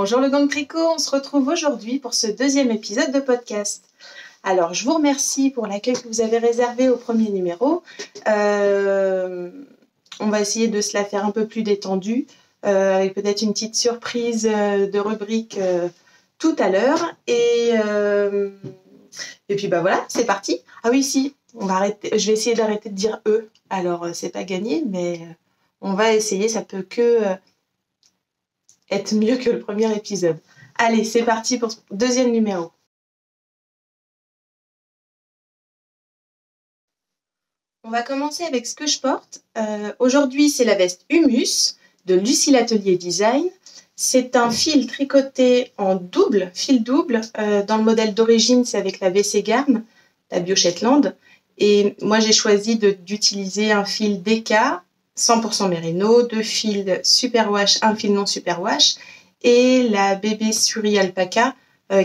Bonjour le gang tricot, on se retrouve aujourd'hui pour ce deuxième épisode de podcast. Alors je vous remercie pour l'accueil que vous avez réservé au premier numéro. On va essayer de se la faire un peu plus détendue, avec peut-être une petite surprise de rubrique tout à l'heure. Et puis bah voilà, c'est parti. Ah oui, si, je vais essayer d'arrêter de dire eux. Alors c'est pas gagné, mais on va essayer, ça peut que être mieux que le premier épisode. Allez, c'est parti pour ce deuxième numéro. On va commencer avec ce que je porte. Aujourd'hui, c'est la veste Humus de Lucie l'Atelier Design. C'est un fil tricoté en double, fil double. Dans le modèle d'origine, c'est avec la WC Garn, la Bio Shetland. Et moi, j'ai choisi d'utiliser un fil DK 100% mérino, 2 fils superwash, un fil non superwash et la bébé Suri alpaca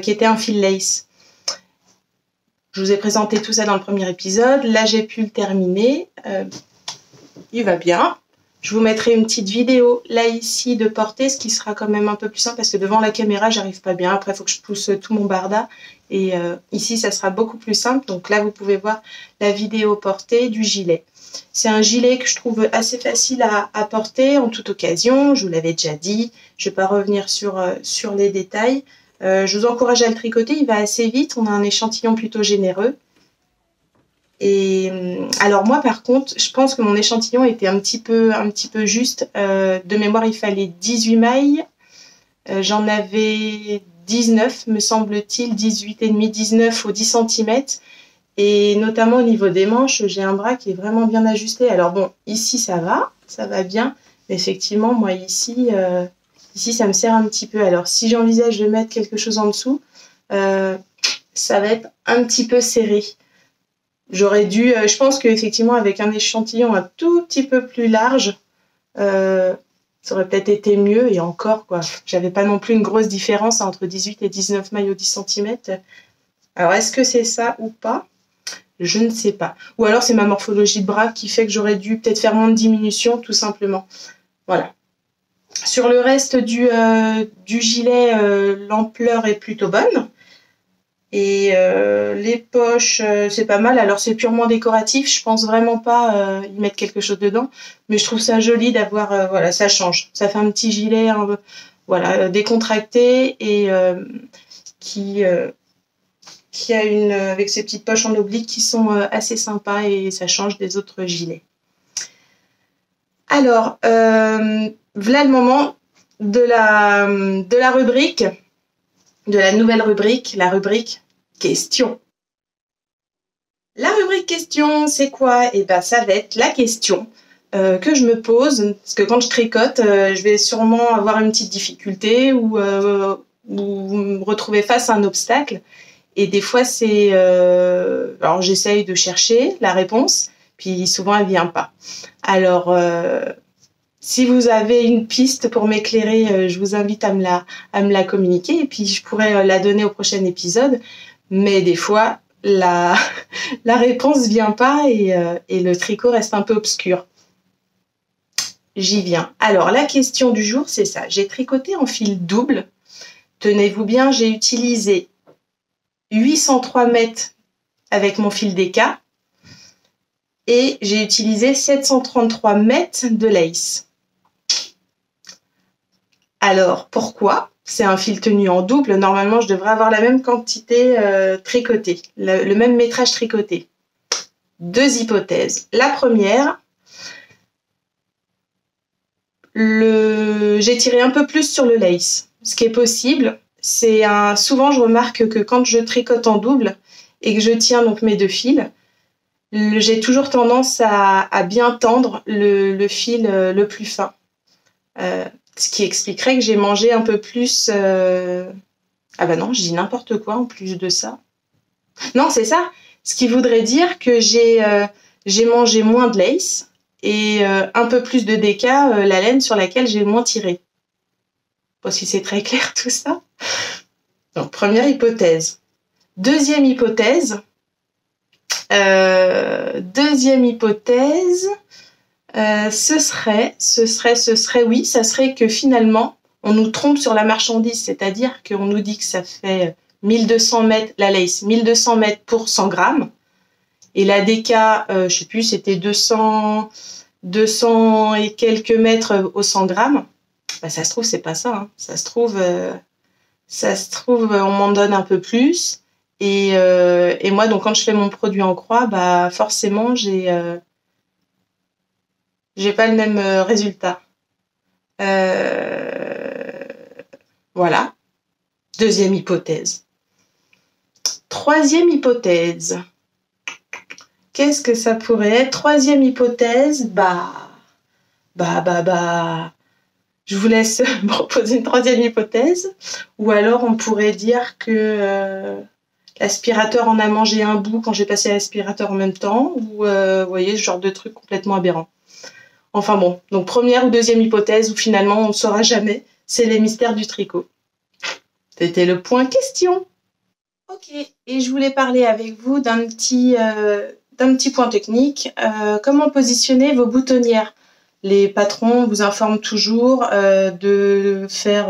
qui était un fil lace. Je vous ai présenté tout ça dans le premier épisode. Là, j'ai pu le terminer. Il va bien. Je vous mettrai une petite vidéo là ici de portée, ce qui sera quand même un peu plus simple parce que devant la caméra, j'arrive pas bien. Après, il faut que je pousse tout mon barda. Et ici, ça sera beaucoup plus simple. Donc là, vous pouvez voir la vidéo portée du gilet. C'est un gilet que je trouve assez facile à porter en toute occasion. Je vous l'avais déjà dit. Je ne vais pas revenir sur les détails. Je vous encourage à le tricoter. Il va assez vite. On a un échantillon plutôt généreux. Et alors moi, par contre, je pense que mon échantillon était un petit peu juste. De mémoire, il fallait 18 mailles. J'en avais 19, me semble-t-il. 18,5, 19 au 10 cm. Et notamment au niveau des manches, j'ai un bras qui est vraiment bien ajusté. Alors bon, ici ça va bien. Mais effectivement, moi ici ça me sert un petit peu. Alors si j'envisage de mettre quelque chose en dessous, ça va être un petit peu serré. J'aurais dû, je pense qu'effectivement avec un échantillon un tout petit peu plus large, ça aurait peut-être été mieux. Et encore quoi, j'avais pas non plus une grosse différence entre 18 et 19 mailles au 10 cm. Alors est-ce que c'est ça ou pas ? Je ne sais pas. Ou alors c'est ma morphologie de bras qui fait que j'aurais dû peut-être faire moins de diminution, tout simplement. Voilà. Sur le reste du gilet, l'ampleur est plutôt bonne. Et les poches, c'est pas mal. Alors c'est purement décoratif. Je pense vraiment pas y mettre quelque chose dedans. Mais je trouve ça joli d'avoir... voilà, ça change. Ça fait un petit gilet décontracté et qui a avec ses petites poches en oblique qui sont assez sympas et ça change des autres gilets. Alors, voilà le moment de la rubrique, de la nouvelle rubrique, la rubrique question. La rubrique question, c'est quoi ? Eh ben, ça va être la question que je me pose, parce que quand je tricote, je vais sûrement avoir une petite difficulté ou me retrouver face à un obstacle. Et des fois, alors j'essaye de chercher la réponse, puis souvent elle vient pas. Alors, si vous avez une piste pour m'éclairer, je vous invite à me la communiquer, et puis je pourrais la donner au prochain épisode. Mais des fois, la réponse vient pas et le tricot reste un peu obscur. J'y viens. Alors, la question du jour, c'est ça. J'ai tricoté en fil double. Tenez-vous bien, j'ai utilisé 803 mètres avec mon fil DK et j'ai utilisé 733 mètres de lace. Alors, pourquoi ? C'est un fil tenu en double. Normalement, je devrais avoir la même quantité tricotée, le même métrage tricoté. 2 hypothèses. La première, j'ai tiré un peu plus sur le lace, ce qui est possible. Souvent, je remarque que quand je tricote en double et que je tiens donc mes 2 fils, j'ai toujours tendance à bien tendre le fil le plus fin. Ce qui expliquerait que j'ai mangé un peu plus... Ah bah non, je dis n'importe quoi en plus de ça. Non, c'est ça. Ce qui voudrait dire que j'ai mangé moins de lace et un peu plus de DK, la laine sur laquelle j'ai moins tiré. Bon, si c'est très clair tout ça. Donc, première hypothèse. Deuxième hypothèse, ce serait, oui, ça serait que finalement, on nous trompe sur la marchandise, c'est-à-dire qu'on nous dit que ça fait 1200 mètres, la lace, 1200 mètres pour 100 grammes. Et la DK, je sais plus, c'était 200 et quelques mètres au 100 grammes. Bah, ça se trouve, c'est pas ça. Hein. Ça se trouve, on m'en donne un peu plus. Et moi, donc, quand je fais mon produit en croix, bah, forcément, j'ai pas le même résultat. Voilà. Deuxième hypothèse. Troisième hypothèse. Qu'est-ce que ça pourrait être? Troisième hypothèse, je vous laisse me proposer une troisième hypothèse. Ou alors, on pourrait dire que l'aspirateur en a mangé un bout quand j'ai passé l'aspirateur en même temps. Ou, vous voyez, ce genre de truc complètement aberrant. Enfin bon, donc première ou deuxième hypothèse où finalement on ne saura jamais, c'est les mystères du tricot. C'était le point question. Ok, et je voulais parler avec vous d'un petit point technique. Comment positionner vos boutonnières? Les patrons vous informent toujours de faire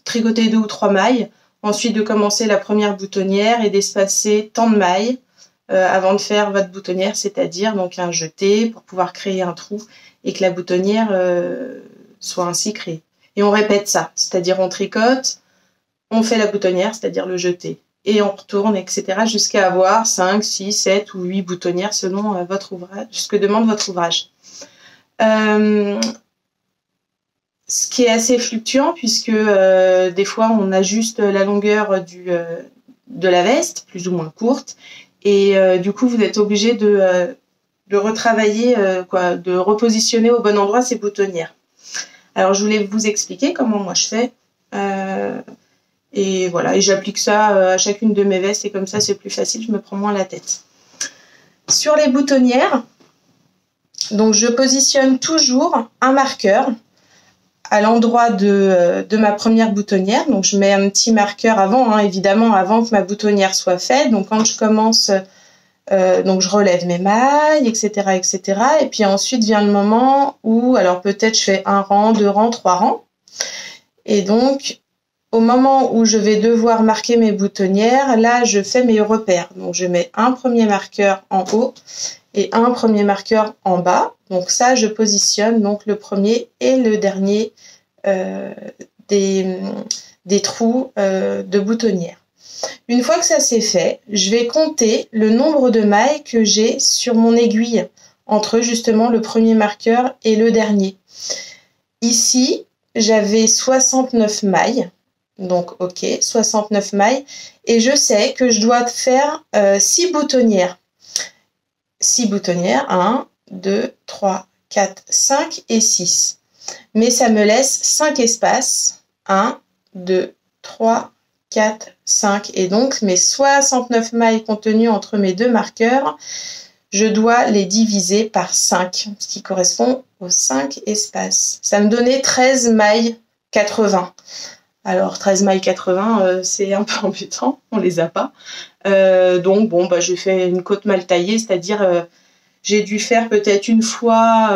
tricoter 2 ou 3 mailles, ensuite de commencer la première boutonnière et d'espacer tant de mailles avant de faire votre boutonnière, c'est-à-dire donc un jeté pour pouvoir créer un trou et que la boutonnière soit ainsi créée. Et on répète ça, c'est-à-dire on tricote, on fait la boutonnière, c'est-à-dire le jeté, et on retourne, etc., jusqu'à avoir 5, 6, 7 ou 8 boutonnières selon votre ouvrage, ce que demande votre ouvrage. Ce qui est assez fluctuant, puisque des fois on ajuste la longueur de la veste, plus ou moins courte, et du coup vous êtes obligé de retravailler, de repositionner au bon endroit ces boutonnières. Alors je voulais vous expliquer comment moi je fais, et voilà, et j'applique ça à chacune de mes vestes, et comme ça c'est plus facile, je me prends moins la tête. Sur les boutonnières, donc je positionne toujours un marqueur à l'endroit de ma première boutonnière. Donc je mets un petit marqueur avant, hein, évidemment, avant que ma boutonnière soit faite. Donc quand je commence, donc je relève mes mailles, etc., etc. Et puis ensuite vient le moment où, alors peut-être je fais 1 rang, 2 rangs, 3 rangs. Et donc au moment où je vais devoir marquer mes boutonnières, là je fais mes repères. Donc je mets un premier marqueur en haut et un premier marqueur en bas. Donc ça, je positionne donc le premier et le dernier des trous de boutonnière. Une fois que ça c'est fait, je vais compter le nombre de mailles que j'ai sur mon aiguille entre justement le premier marqueur et le dernier. Ici, j'avais 69 mailles. Donc ok, 69 mailles. Et je sais que je dois faire 6 boutonnières. 6 boutonnières, 1, 2, 3, 4, 5 et 6. Mais ça me laisse 5 espaces. 1, 2, 3, 4, 5. Et donc, mes 69 mailles contenues entre mes deux marqueurs, je dois les diviser par 5, ce qui correspond aux 5 espaces. Ça me donnait 13 mailles 80. Alors, 13 mailles 80, c'est un peu embêtant, on les a pas. Donc, bon, j'ai fait une côte mal taillée, c'est-à-dire j'ai dû faire peut-être une fois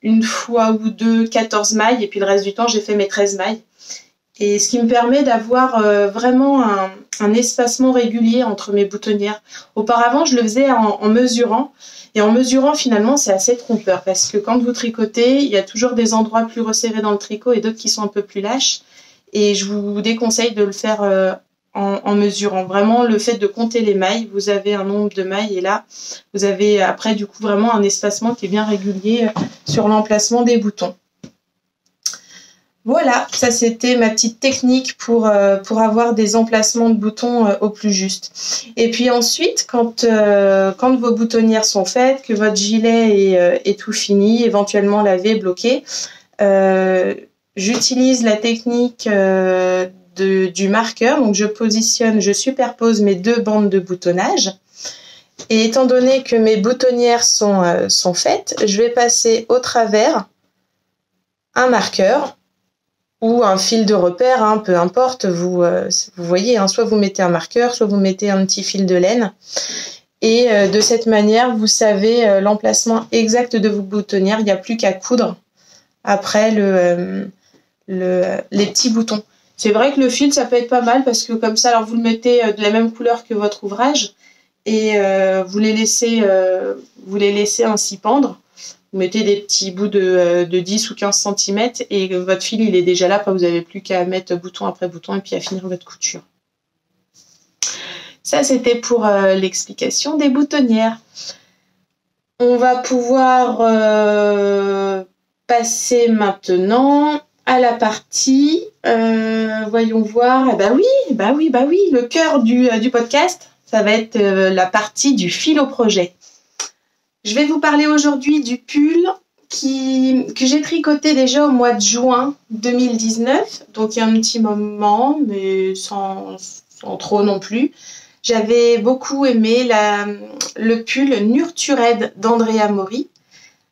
ou deux 14 mailles, et puis le reste du temps, j'ai fait mes 13 mailles. Et ce qui me permet d'avoir vraiment un espacement régulier entre mes boutonnières. Auparavant, je le faisais en mesurant. Et en mesurant, finalement, c'est assez trompeur, parce que quand vous tricotez, il y a toujours des endroits plus resserrés dans le tricot et d'autres qui sont un peu plus lâches. Et je vous déconseille de le faire en mesurant. Vraiment, le fait de compter les mailles, vous avez un nombre de mailles et là, vous avez après du coup vraiment un espacement qui est bien régulier sur l'emplacement des boutons. Voilà, ça c'était ma petite technique pour avoir des emplacements de boutons au plus juste. Et puis ensuite, quand vos boutonnières sont faites, que votre gilet est tout fini, éventuellement lavé, bloqué, j'utilise la technique du marqueur. Donc je superpose mes deux bandes de boutonnage. Et étant donné que mes boutonnières sont faites, je vais passer au travers un marqueur ou un fil de repère, hein, peu importe, vous voyez, hein, soit vous mettez un marqueur, soit vous mettez un petit fil de laine. Et de cette manière, vous savez l'emplacement exact de vos boutonnières. Il n'y a plus qu'à coudre après les petits boutons. C'est vrai que le fil, ça peut être pas mal parce que comme ça, alors vous le mettez de la même couleur que votre ouvrage et vous les laissez ainsi pendre. Vous mettez des petits bouts de 10 ou 15 cm et votre fil, il est déjà là. Après, vous n'avez plus qu'à mettre bouton après bouton et puis à finir votre couture. Ça, c'était pour l'explication des boutonnières. On va pouvoir passer maintenant à la partie, voyons voir, bah oui, le cœur du podcast, ça va être la partie du fil au projet. Je vais vous parler aujourd'hui du pull que j'ai tricoté déjà au mois de juin 2019, donc il y a un petit moment, mais sans trop non plus. J'avais beaucoup aimé le pull Nurtured d'Andrea Mori.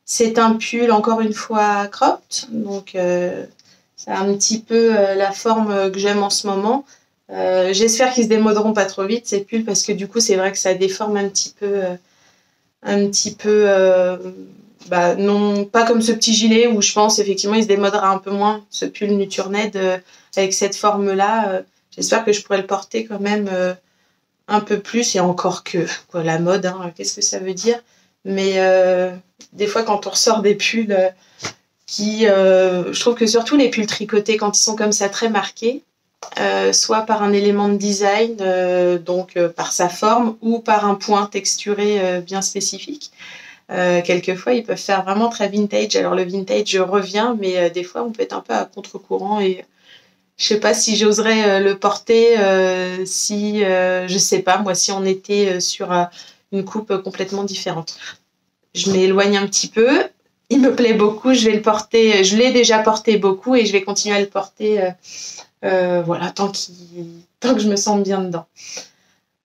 C'est un pull, encore une fois, cropped, donc c'est un petit peu la forme que j'aime en ce moment. J'espère qu'ils se démoderont pas trop vite, ces pulls, parce que du coup, c'est vrai que ça déforme un petit peu, non pas comme ce petit gilet où je pense effectivement il se démodera un peu moins, ce pull Nurtured avec cette forme-là. J'espère que je pourrai le porter quand même un peu plus, et encore que quoi, la mode, hein, qu'est-ce que ça veut dire, mais des fois quand on ressort des pulls je trouve que surtout les pulls tricotés quand ils sont comme ça très marqués, soit par un élément de design, par sa forme, ou par un point texturé bien spécifique, quelquefois ils peuvent faire vraiment très vintage. Alors le vintage revient, mais des fois on peut être un peu à contre-courant et je sais pas si j'oserais le porter je sais pas moi, si on était sur une coupe complètement différente. Je m'éloigne un petit peu, il me plaît beaucoup, je vais le porter, je l'ai déjà porté beaucoup et je vais continuer à le porter voilà, tant que je me sens bien dedans.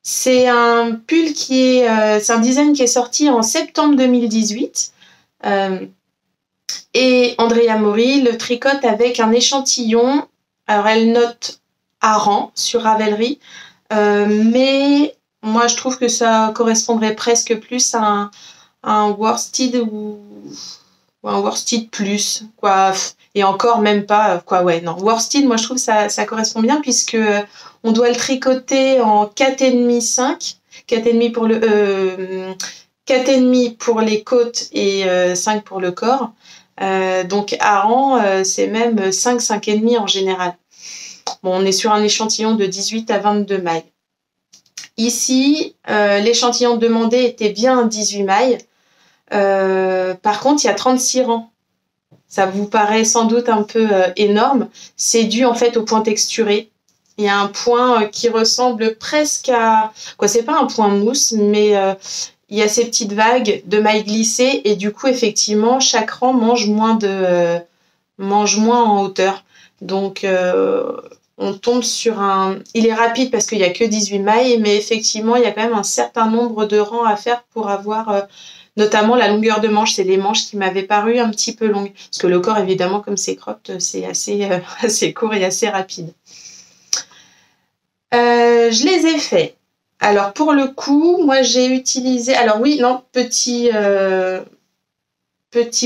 C'est un pull c'est un design qui est sorti en septembre 2018 et Andrea Mori le tricote avec un échantillon. Alors, elle note Aran sur Ravelry, mais moi, je trouve que ça correspondrait presque plus à un worsted ou un worsted plus, quoi. Et encore, même pas, quoi, ouais, non. Worsted, moi, je trouve que ça correspond bien puisque on doit le tricoter en 4,5, 5. 4,5 pour 4,5 pour les côtes et 5 pour le corps. Donc, Aran, c'est même 5, 5,5 en général. Bon, on est sur un échantillon de 18 à 22 mailles. Ici, l'échantillon demandé était bien 18 mailles. Par contre, il y a 36 rangs. Ça vous paraît sans doute un peu énorme. C'est dû en fait au point texturé. Il y a un point qui ressemble presque à... quoi, c'est pas un point mousse, mais il y a ces petites vagues de mailles glissées et du coup, effectivement, chaque rang mange moins en hauteur. Donc, on tombe sur il est rapide parce qu'il n'y a que 18 mailles, mais effectivement, il y a quand même un certain nombre de rangs à faire pour avoir... notamment la longueur de manche, c'est les manches qui m'avaient paru un petit peu longues. Parce que le corps, évidemment, comme c'est cropped, c'est assez court et assez rapide. Je les ai faits. Alors, pour le coup, moi, j'ai utilisé... Alors oui, non, petit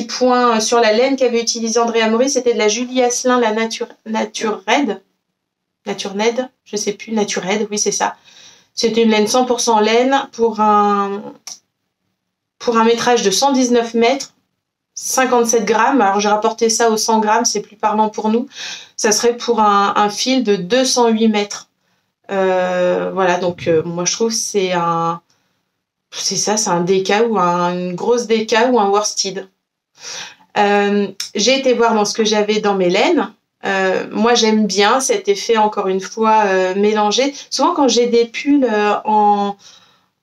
point sur la laine qu'avait utilisé Andrea Mori, c'était de la Julie Asselin, la Nurtured, je sais plus, Nurtured, oui, c'est ça. C'était une laine 100% laine pour un métrage de 119 mètres, 57 grammes. Alors, j'ai rapporté ça aux 100 grammes, c'est plus parlant pour nous. Ça serait pour un fil de 208 mètres. Voilà, donc moi, je trouve que c'est un DK ou une grosse DK ou un worsted. J'ai été voir dans ce que j'avais dans mes laines. Moi, j'aime bien cet effet, encore une fois, mélangé. Souvent, quand j'ai des pulls en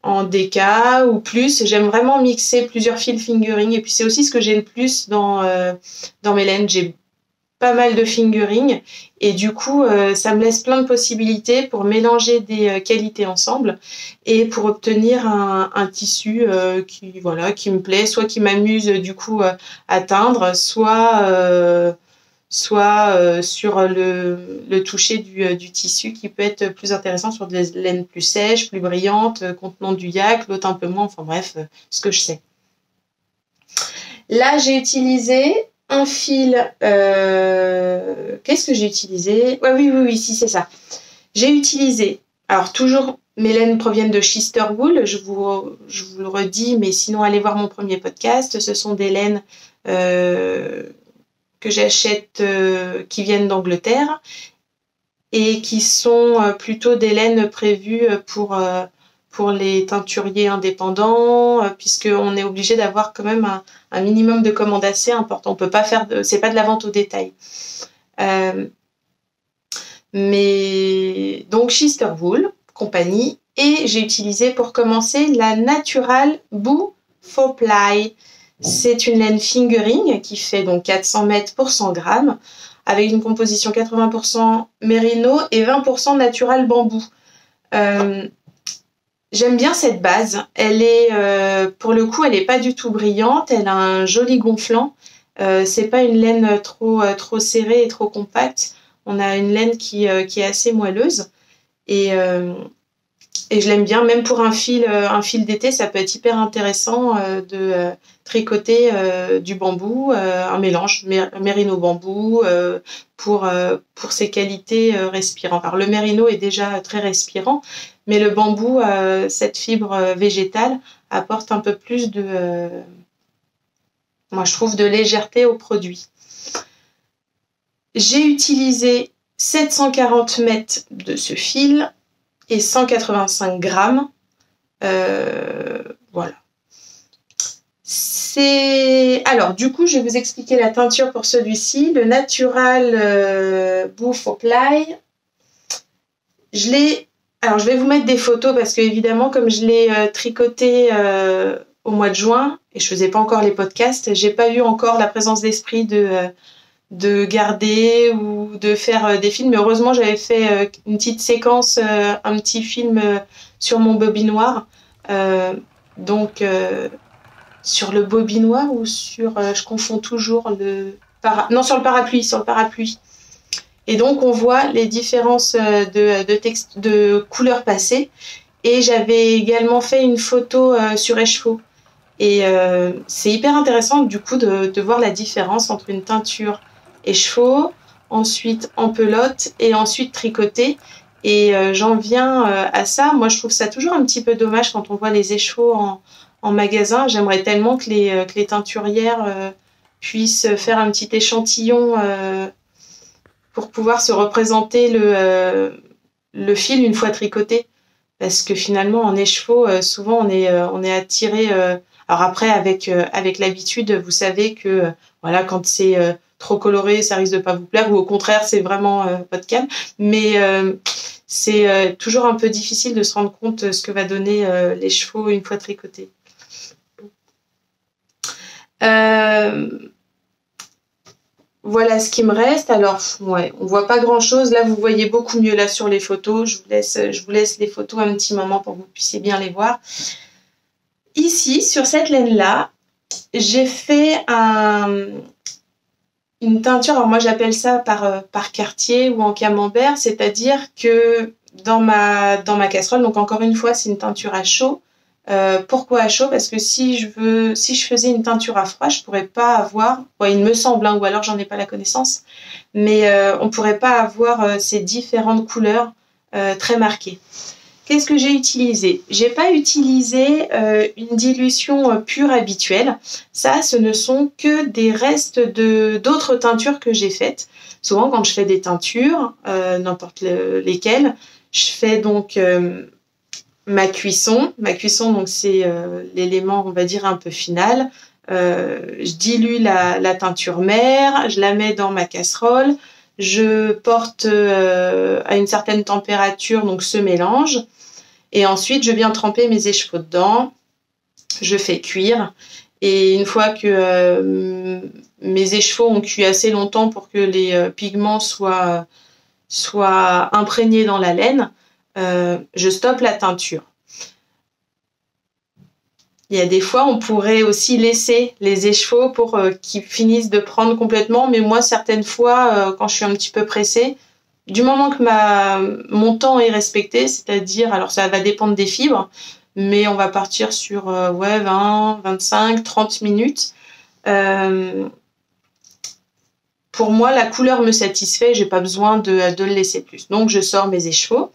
DK ou plus, j'aime vraiment mixer plusieurs fils fingering. Et puis, c'est aussi ce que j'ai le plus dans mes laines. J'ai pas mal de fingering. Et du coup, ça me laisse plein de possibilités pour mélanger des qualités ensemble et pour obtenir un tissu qui me plaît, soit qui m'amuse du coup à teindre, soit sur le toucher du tissu qui peut être plus intéressant sur des laines plus sèches, plus brillantes, contenant du yak, l'autre un peu moins, enfin bref, ce que je sais. Là, j'ai utilisé un fil. Qu'est-ce que j'ai utilisé? Ouais, oui, si, c'est ça. J'ai utilisé. Alors, toujours, mes laines proviennent de Chister Wool. Je vous le redis, mais sinon, allez voir mon premier podcast. Ce sont des laines que j'achète qui viennent d'Angleterre et qui sont plutôt des laines prévues pour les teinturiers indépendants, puisqu'on est obligé d'avoir quand même un minimum de commandes assez important. On peut pas faire c'est pas de la vente au détail. Mais donc Chister Wool, compagnie, et j'ai utilisé pour commencer la Natural Boo Faux Ply. C'est une laine fingering qui fait donc 400 mètres pour 100 grammes, avec une composition 80% mérino et 20% natural bambou. J'aime bien cette base. Elle est, pour le coup, elle est pas du tout brillante. Elle a un joli gonflant. C'est pas une laine trop serrée et trop compacte. On a une laine qui est assez moelleuse et je l'aime bien. Même pour un fil d'été, ça peut être hyper intéressant de tricoter du bambou, un mélange mérino bambou pour ses qualités respirantes. Alors le mérino est déjà très respirant, mais le bambou, cette fibre végétale, apporte un peu plus moi je trouve, de légèreté au produit. J'ai utilisé 740 mètres de ce fil et 185 grammes. Voilà. Alors, du coup, je vais vous expliquer la teinture pour celui-ci. Le Natural Boo Faux Ply. Alors, je vais vous mettre des photos parce que, évidemment, comme je l'ai tricoté au mois de juin et je faisais pas encore les podcasts, j'ai pas eu encore la présence d'esprit de garder ou de faire des films. Mais heureusement, j'avais fait une petite séquence, un petit film sur mon bobinoir. Donc, sur le bobinoir ou sur... je confonds toujours non, sur le parapluie. Et donc, on voit les différences de couleurs passées. Et j'avais également fait une photo sur écheveau. Et c'est hyper intéressant, du coup, de voir la différence entre une teinture écheveau, ensuite en pelote et ensuite tricotée. Et j'en viens à ça. Moi, je trouve ça toujours un petit peu dommage quand on voit les écheveaux en magasin. J'aimerais tellement que les teinturières puissent faire un petit échantillon pour pouvoir se représenter le fil une fois tricoté. Parce que finalement, en écheveau, souvent, on est attiré... alors après, avec l'habitude, vous savez que voilà, quand c'est trop coloré, ça risque de pas vous plaire, ou au contraire, c'est vraiment pas de cam. Mais c'est toujours un peu difficile de se rendre compte de ce que va donner l'écheveau une fois tricoté. Voilà ce qui me reste. Alors, ouais, on voit pas grand-chose. Là, vous voyez beaucoup mieux là sur les photos. Je vous laisse les photos un petit moment pour que vous puissiez bien les voir. Ici, sur cette laine-là, j'ai fait une teinture. Alors moi, j'appelle ça par quartier ou en camembert, c'est-à-dire que dans ma casserole, donc encore une fois, c'est une teinture à chaud. Pourquoi à chaud? Parce que si je faisais une teinture à froid, je pourrais pas avoir, il me semble, ou alors j'en ai pas la connaissance, mais on pourrait pas avoir ces différentes couleurs très marquées. Qu'est-ce que j'ai utilisé? J'ai pas utilisé une dilution pure habituelle. Ça, ce ne sont que des restes d'autres teintures que j'ai faites. Souvent, quand je fais des teintures, n'importe lesquelles, je fais donc ma cuisson. Ma cuisson, donc c'est l'élément, on va dire, un peu final. Je dilue la teinture mère, je la mets dans ma casserole, je porte à une certaine température donc ce mélange, et ensuite je viens tremper mes écheveaux dedans, je fais cuire, et une fois que mes écheveaux ont cuit assez longtemps pour que les pigments soient imprégnés dans la laine, je stoppe la teinture. Il y a des fois, on pourrait aussi laisser les écheveaux pour qu'ils finissent de prendre complètement. Mais moi, certaines fois, quand je suis un petit peu pressée, du moment que mon temps est respecté, c'est-à-dire, alors ça va dépendre des fibres, mais on va partir sur 20, 25, 30 minutes. pour moi, la couleur me satisfait, j'ai pas besoin de le laisser plus. Donc, je sors mes échevaux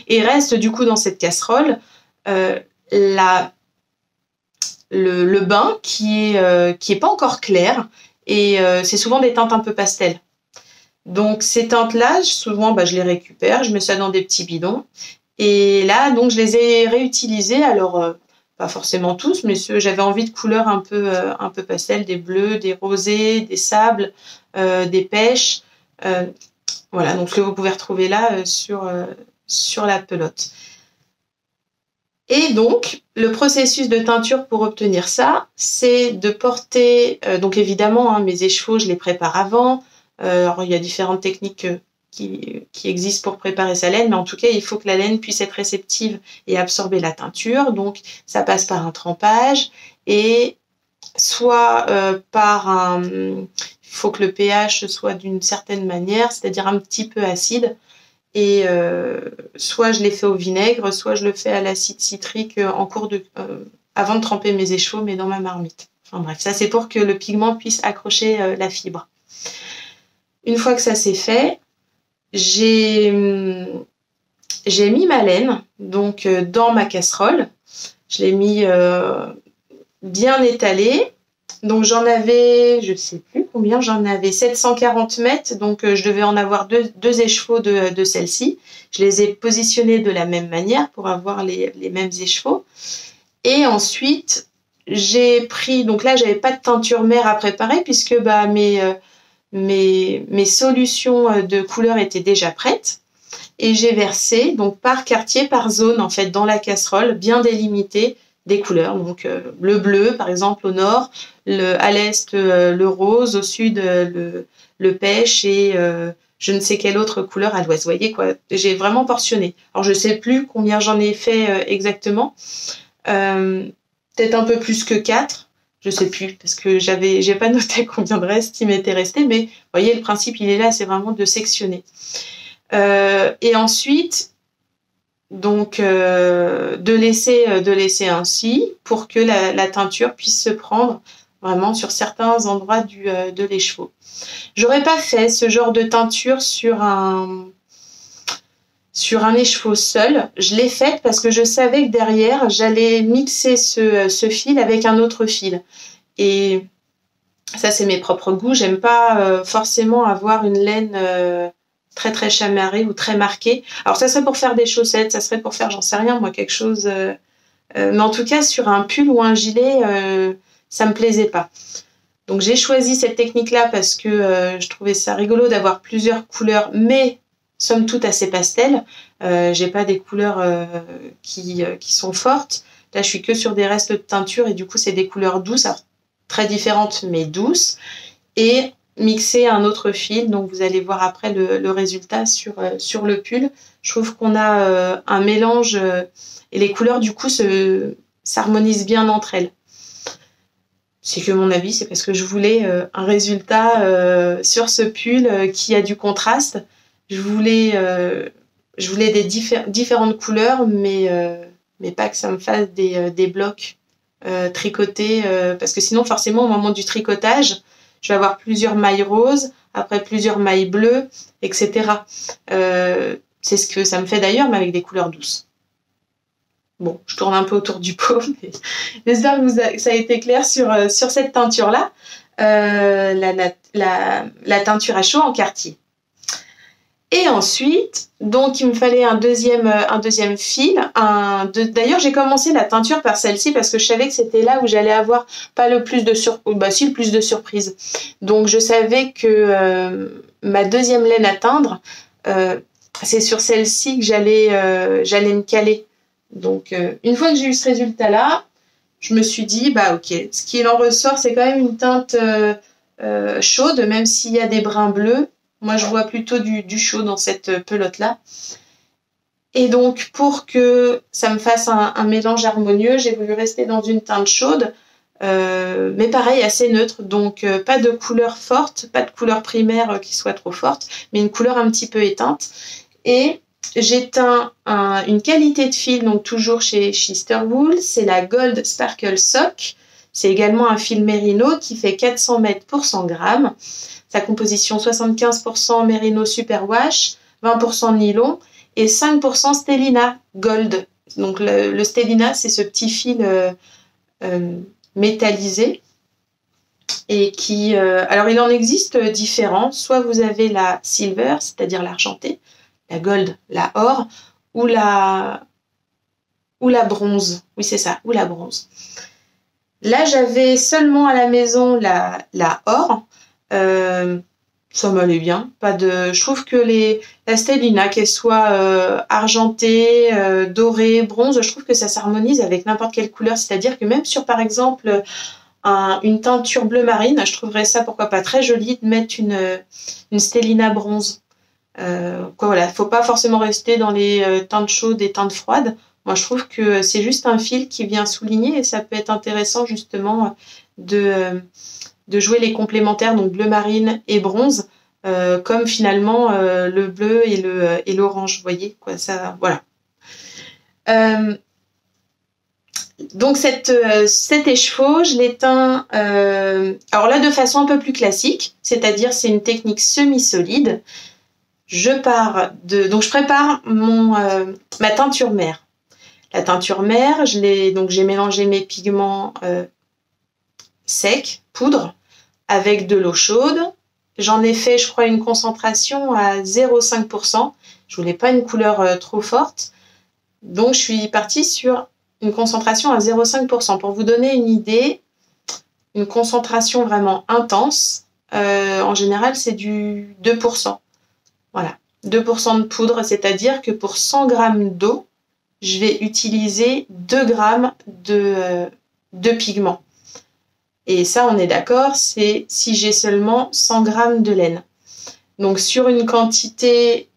et reste du coup dans cette casserole le bain qui est pas encore clair et c'est souvent des teintes un peu pastel. Donc, ces teintes-là, souvent, je les récupère, je mets ça dans des petits bidons. Et là, donc, je les ai réutilisés. Alors, pas forcément tous, mais j'avais envie de couleurs un peu pastel, des bleus, des rosés, des sables, des pêches. Voilà, donc ce que vous pouvez retrouver là sur la pelote. Et donc, le processus de teinture pour obtenir ça, c'est de porter... donc évidemment, mes échevaux, je les prépare avant. Alors, il y a différentes techniques qui existent pour préparer sa laine, mais en tout cas, il faut que la laine puisse être réceptive et absorber la teinture. Donc, ça passe par un trempage et soit par il faut que le pH soit d'une certaine manière, c'est-à-dire un petit peu acide. Et soit je l'ai fait au vinaigre, soit je le fais à l'acide citrique avant de tremper mes échevaux, mais dans ma marmite. Enfin bref, ça c'est pour que le pigment puisse accrocher la fibre. Une fois que ça c'est fait, j'ai mis ma laine donc dans ma casserole. Je l'ai mis bien étalée. Donc j'en avais, je ne sais plus combien, j'en avais 740 mètres, donc je devais en avoir deux échevaux de celle-ci. Je les ai positionnés de la même manière pour avoir les mêmes échevaux. Et ensuite, j'ai pris, donc là j'avais pas de teinture mère à préparer puisque mes solutions de couleurs étaient déjà prêtes. Et j'ai versé, donc par quartier, par zone en fait, dans la casserole, bien délimitée, des couleurs, donc le bleu par exemple au nord, à l'est le rose, au sud le pêche et je ne sais quelle autre couleur à l'ouest. Vous voyez quoi, j'ai vraiment portionné. Alors je ne sais plus combien j'en ai fait exactement, peut-être un peu plus que 4, je ne sais plus parce que j'ai pas noté combien de reste il m'était resté, mais vous voyez le principe il est là, c'est vraiment de sectionner. Et ensuite donc de laisser ainsi pour que la teinture puisse se prendre vraiment sur certains endroits de l'écheveau. J'aurais pas fait ce genre de teinture sur un écheveau seul. Je l'ai faite parce que je savais que derrière j'allais mixer ce fil avec un autre fil. Et ça c'est mes propres goûts. J'aime pas forcément avoir une laine très très chamarrée ou très marquée. Alors ça serait pour faire des chaussettes, ça serait pour faire, j'en sais rien moi, quelque chose. Mais en tout cas sur un pull ou un gilet, ça me plaisait pas. Donc j'ai choisi cette technique-là parce que je trouvais ça rigolo d'avoir plusieurs couleurs, mais somme toute assez pastel. J'ai pas des couleurs qui sont fortes. Là je suis que sur des restes de teinture et du coup c'est des couleurs douces, alors, très différentes mais douces. Et mixer un autre fil, donc vous allez voir après le résultat sur le pull. Je trouve qu'on a un mélange et les couleurs du coup s'harmonisent bien entre elles. C'est que mon avis, c'est parce que je voulais un résultat sur ce pull qui a du contraste. Je voulais des différentes couleurs, mais pas que ça me fasse des blocs tricotés, parce que sinon forcément au moment du tricotage, je vais avoir plusieurs mailles roses, après plusieurs mailles bleues, etc. C'est ce que ça me fait d'ailleurs, mais avec des couleurs douces. Bon, je tourne un peu autour du pot, mais j'espère que ça a été clair sur cette teinture-là. La teinture à chaud en quartier. Et ensuite, donc il me fallait un deuxième fil. D'ailleurs, j'ai commencé la teinture par celle-ci parce que je savais que c'était là où j'allais avoir pas le plus de le plus de surprises. Donc je savais que ma deuxième laine à teindre, c'est sur celle-ci que j'allais me caler. Donc une fois que j'ai eu ce résultat-là, je me suis dit ok, ce qu'il en ressort, c'est quand même une teinte chaude, même s'il y a des brins bleus. Moi, je vois plutôt du chaud dans cette pelote-là. Et donc, pour que ça me fasse un mélange harmonieux, j'ai voulu rester dans une teinte chaude, mais pareil, assez neutre. Donc, pas de couleur forte, pas de couleur primaire qui soit trop forte, mais une couleur un petit peu éteinte. Et j'ai teint une qualité de fil, donc toujours chez Sisterwool, c'est la Gold Sparkle Sock, C'est également un fil mérino qui fait 400 mètres pour 100 grammes. Sa composition 75% mérino superwash, 20% nylon et 5% stellina gold. Donc le stellina, c'est ce petit fil métallisé et qui... alors il en existe différents. Soit vous avez la silver, c'est-à-dire l'argenté, la gold, la or, ou la bronze. Oui, c'est ça, ou la bronze. Là, j'avais seulement à la maison la or. Ça m'allait bien. Je trouve que la stellina, qu'elle soit argentée, dorée, bronze, je trouve que ça s'harmonise avec n'importe quelle couleur. C'est-à-dire que même sur, par exemple, une teinture bleu marine, je trouverais ça, pourquoi pas, très joli de mettre une stellina bronze. Voilà, faut pas forcément rester dans les teintes chaudes et teintes froides. Moi, je trouve que c'est juste un fil qui vient souligner et ça peut être intéressant justement de jouer les complémentaires, donc bleu marine et bronze, comme finalement le bleu et l'orange, vous voyez quoi, ça, voilà. Donc cet écheveau, je l'ai teint, alors là de façon un peu plus classique, c'est-à-dire c'est une technique semi-solide. Donc je prépare ma teinture mère. La teinture mère, j'ai mélangé mes pigments secs, poudre, avec de l'eau chaude. J'en ai fait, je crois, une concentration à 0,5%. Je voulais pas une couleur trop forte. Donc, je suis partie sur une concentration à 0,5%. Pour vous donner une idée, une concentration vraiment intense, en général, c'est du 2%. Voilà, 2% de poudre, c'est-à-dire que pour 100 grammes d'eau, je vais utiliser 2 grammes de pigment. Et ça, on est d'accord, c'est si j'ai seulement 100 grammes de laine. Donc, sur une quantité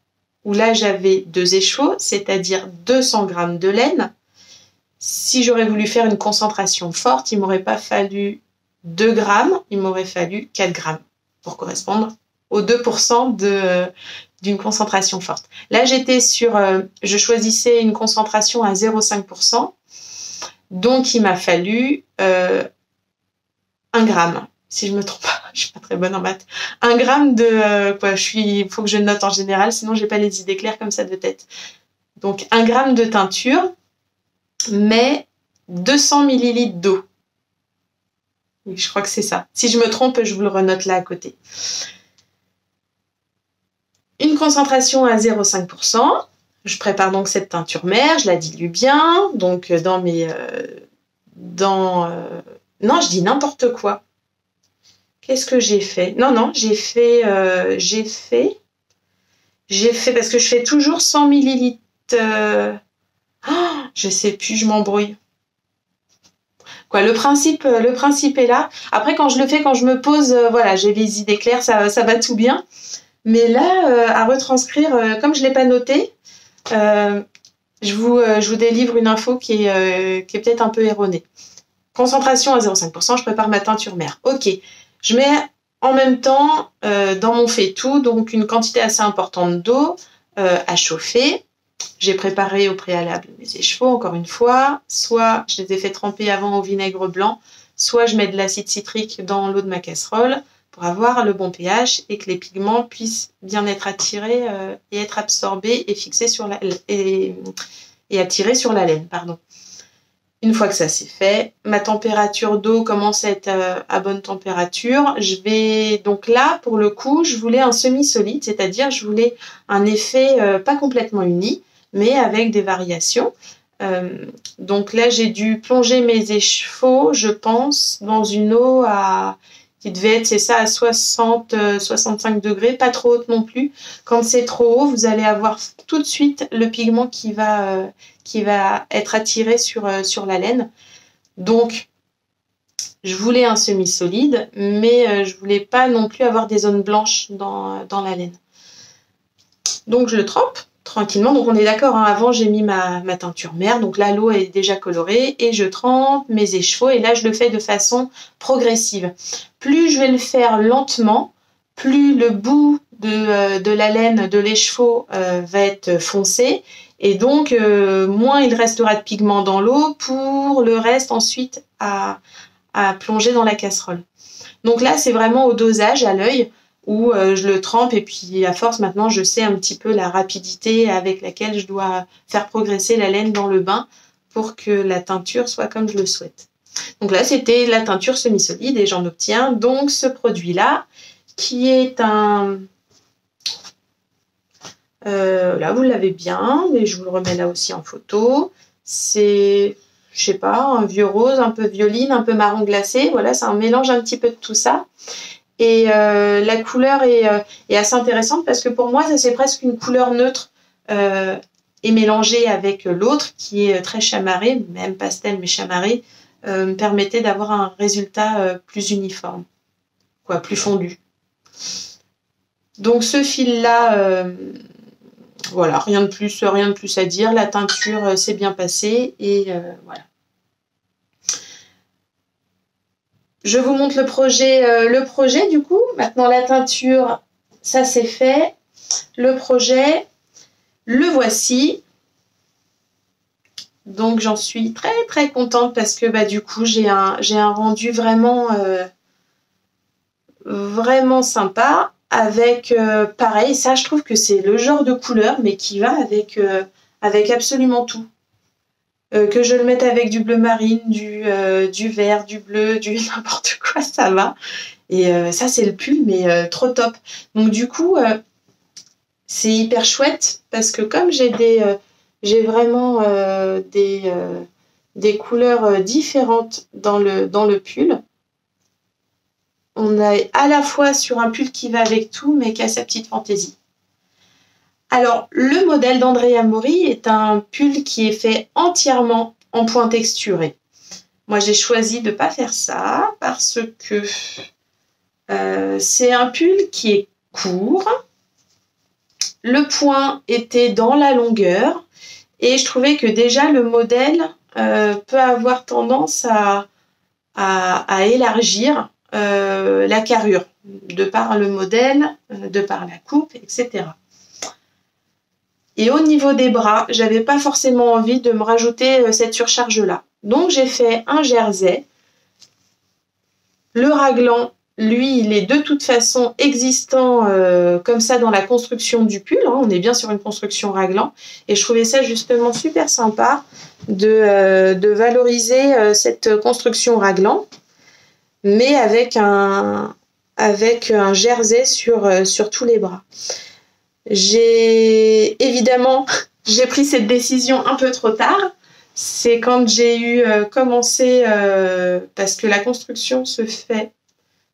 où là, j'avais 2 écheveaux, c'est-à-dire 200 grammes de laine, si j'aurais voulu faire une concentration forte, il ne m'aurait pas fallu 2 grammes, il m'aurait fallu 4 grammes pour correspondre aux 2% d'une concentration forte. Là, je choisissais une concentration à 0,5%, donc il m'a fallu 1 gramme, si je me trompe pas, je suis pas très bonne en maths. 1 gramme faut que je note en général, sinon j'ai pas les idées claires comme ça de tête. Donc 1 gramme de teinture, mais 200 millilitres d'eau. Oui, je crois que c'est ça. Si je me trompe, je vous le renote là à côté. Une concentration à 0,5%. Je prépare donc cette teinture mère, je la dilue bien. Donc non, je dis n'importe quoi. Qu'est-ce que j'ai fait? Non, j'ai fait parce que je fais toujours 100 millilitres. Je sais plus, je m'embrouille. Quoi, le principe est là. Après, quand je le fais, quand je me pose, voilà, j'ai les idées claires, ça va tout bien. Mais là, à retranscrire, comme je ne l'ai pas noté, je vous délivre une info qui est peut-être un peu erronée. Concentration à 0,5%, je prépare ma teinture mère. Ok, je mets en même temps dans mon faitout, donc une quantité assez importante d'eau à chauffer. J'ai préparé au préalable mes écheveaux, encore une fois. Soit je les ai fait tremper avant au vinaigre blanc, soit je mets de l'acide citrique dans l'eau de ma casserole pour avoir le bon pH et que les pigments puissent bien être attirés et être absorbés et fixés et attirés sur la laine. Pardon. Une fois que ça c'est fait, ma température d'eau commence à être à bonne température. Donc là, pour le coup, je voulais un semi-solide, c'est-à-dire je voulais un effet pas complètement uni, mais avec des variations. Donc là, j'ai dû plonger mes écheveaux, je pense, dans une eau qui devait être, c'est ça, à 60-65 degrés, pas trop haute non plus. Quand c'est trop haut, vous allez avoir tout de suite le pigment qui va être attiré sur la laine. Donc, je voulais un semi-solide, mais je voulais pas non plus avoir des zones blanches dans la laine. Donc, je le trempe tranquillement. Donc, on est d'accord, hein, avant, j'ai mis ma teinture mère. Donc là, l'eau est déjà colorée et je trempe mes écheveaux. Et là, je le fais de façon progressive. Plus je vais le faire lentement, plus le bout de la laine de l'écheveau va être foncé. Et donc, moins il restera de pigment dans l'eau pour le reste ensuite à à plonger dans la casserole. Donc là, c'est vraiment au dosage, à l'œil, où je le trempe et puis à force, maintenant, je sais un petit peu la rapidité avec laquelle je dois faire progresser la laine dans le bain pour que la teinture soit comme je le souhaite. Donc là, c'était la teinture semi-solide et j'en obtiens donc ce produit-là qui est un... là, vous l'avez bien, mais je vous le remets là aussi en photo. C'est, je sais pas, un vieux rose, un peu violine, un peu marron glacé. Voilà, c'est un mélange un petit peu de tout ça. Et la couleur est assez intéressante parce que pour moi, ça c'est presque une couleur neutre et mélangée avec l'autre qui est très chamarré, même pastel mais chamarré, me permettait d'avoir un résultat plus uniforme, quoi, plus fondu. Donc ce fil-là, voilà, rien de plus à dire. La teinture s'est bien passée et voilà. Je vous montre le projet du coup. Maintenant la teinture, ça c'est fait. Le projet, le voici. Donc j'en suis très très contente parce que bah du coup j'ai un rendu vraiment vraiment sympa avec pareil, ça je trouve que c'est le genre de couleur mais qui va avec absolument tout. Que je le mette avec du bleu marine, du vert, du bleu, du n'importe quoi, ça va. Et ça, c'est le pull, mais trop top. Donc du coup, c'est hyper chouette parce que comme j'ai vraiment des couleurs différentes dans le pull, on est à la fois sur un pull qui va avec tout, mais qui a sa petite fantaisie. Alors, le modèle d'Andrea Mori est un pull qui est fait entièrement en point texturé. Moi, j'ai choisi de ne pas faire ça parce que c'est un pull qui est court. Le point était dans la longueur et je trouvais que déjà le modèle peut avoir tendance à élargir la carrure de par le modèle, de par la coupe, etc. Et au niveau des bras, j'avais pas forcément envie de me rajouter cette surcharge-là. Donc j'ai fait un jersey. Le raglan, lui, il est de toute façon existant comme ça dans la construction du pull. Hein. On est bien sur une construction raglan. Et je trouvais ça justement super sympa de valoriser cette construction raglan, mais avec un jersey sur tous les bras. Évidemment, j'ai pris cette décision un peu trop tard. C'est quand j'ai eu commencé, parce que la construction se fait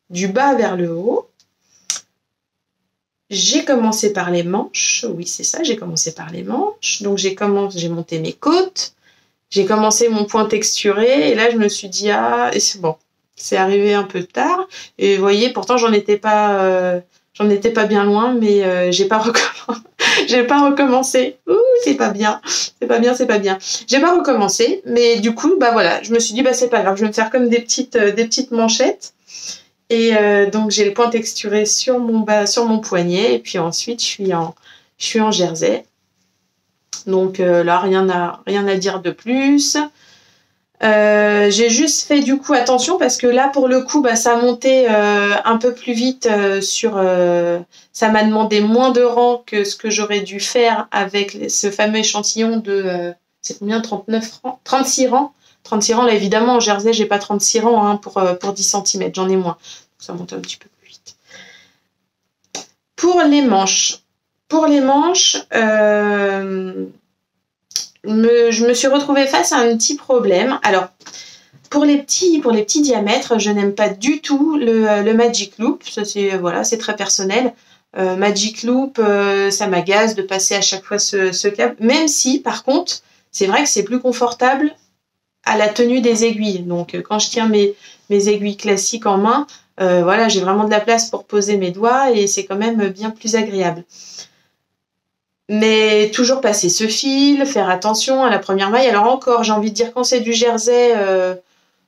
du bas vers le haut. J'ai commencé par les manches. Oui, c'est ça, j'ai commencé par les manches. Donc j'ai monté mes côtes. J'ai commencé mon point texturé. Et là, je me suis dit, ah, et c'est bon. C'est arrivé un peu tard. Et vous voyez, pourtant, j'en étais pas bien loin, mais j'ai pas recommencé. Ouh, c'est pas bien. J'ai pas recommencé, mais du coup, bah voilà, je me suis dit, bah c'est pas grave, je vais me faire comme des petites manchettes. Et donc j'ai le point texturé sur mon poignet, et puis ensuite je suis en jersey. Donc là, rien à dire de plus. J'ai juste fait du coup attention parce que là pour le coup bah, ça montait un peu plus vite ça m'a demandé moins de rangs que ce que j'aurais dû faire avec ce fameux échantillon de c'est combien, 36 rangs. 36 rangs là évidemment en jersey j'ai pas 36 rangs hein, pour 10 cm, j'en ai moins, donc ça monte un petit peu plus vite. Pour les manches je me suis retrouvée face à un petit problème. Alors, pour les petits diamètres, je n'aime pas du tout le Magic Loop. Ça, c'est très personnel. Magic Loop, ça m'agace de passer à chaque fois ce câble. Même si, par contre, c'est vrai que c'est plus confortable à la tenue des aiguilles. Donc, quand je tiens mes aiguilles classiques en main, voilà, j'ai vraiment de la place pour poser mes doigts et c'est quand même bien plus agréable. Mais toujours passer ce fil, faire attention à la première maille. Alors encore, j'ai envie de dire, quand c'est du jersey,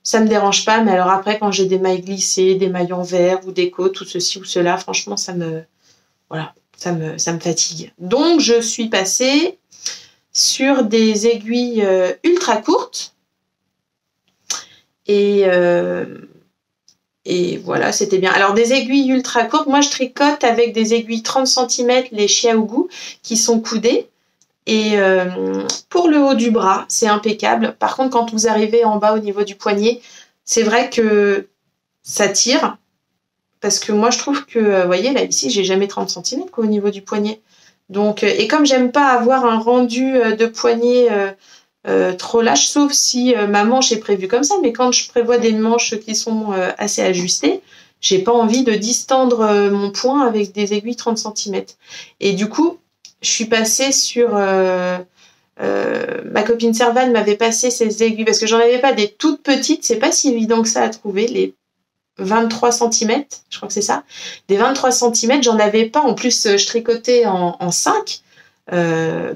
ça me dérange pas. Mais alors après, quand j'ai des mailles glissées, des mailles en verre ou des côtes ou ceci ou cela, franchement, ça me fatigue. Donc, je suis passée sur des aiguilles ultra courtes Et voilà, c'était bien. Alors, des aiguilles ultra courtes, moi je tricote avec des aiguilles 30 cm, les Chiaogu, qui sont coudées. Et pour le haut du bras, c'est impeccable. Par contre, quand vous arrivez en bas au niveau du poignet, c'est vrai que ça tire. Parce que moi, je trouve que, vous voyez, là, ici, j'ai jamais 30 cm quoi, au niveau du poignet. Donc, et comme j'aime pas avoir un rendu de poignet trop lâche, sauf si ma manche est prévue comme ça, mais quand je prévois des manches qui sont assez ajustées, j'ai pas envie de distendre mon poing avec des aiguilles 30 cm. Et du coup, je suis passée sur... ma copine Servane m'avait passé ces aiguilles, parce que j'en avais pas des toutes petites, c'est pas si évident que ça à trouver, les 23 cm, je crois que c'est ça. Des 23 cm, j'en avais pas. En plus, je tricotais en 5.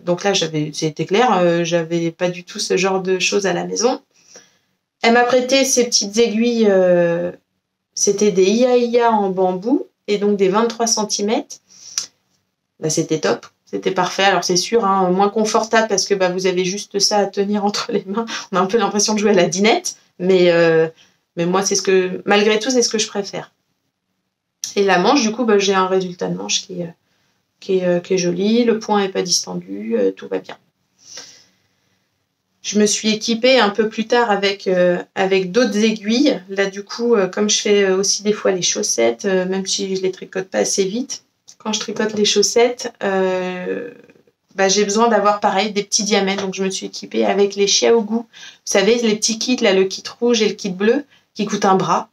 Donc là, c'était clair, j'avais pas du tout ce genre de choses à la maison. Elle m'a prêté ces petites aiguilles, c'était des Ia en bambou, et donc des 23 cm. Bah, c'était top, c'était parfait. Alors c'est sûr, hein, moins confortable parce que bah, vous avez juste ça à tenir entre les mains. On a un peu l'impression de jouer à la dinette, mais moi, malgré tout, c'est ce que je préfère. Et la manche, du coup, bah, j'ai un résultat de manche qui est joli, le point n'est pas distendu, tout va bien. Je me suis équipée un peu plus tard avec d'autres aiguilles. Là, du coup, comme je fais aussi des fois les chaussettes, même si je les tricote pas assez vite, quand je tricote les chaussettes, bah, j'ai besoin d'avoir pareil des petits diamètres. Donc, je me suis équipée avec les Chiaogu. Vous savez, les petits kits, là, le kit rouge et le kit bleu, qui coûtent un bras.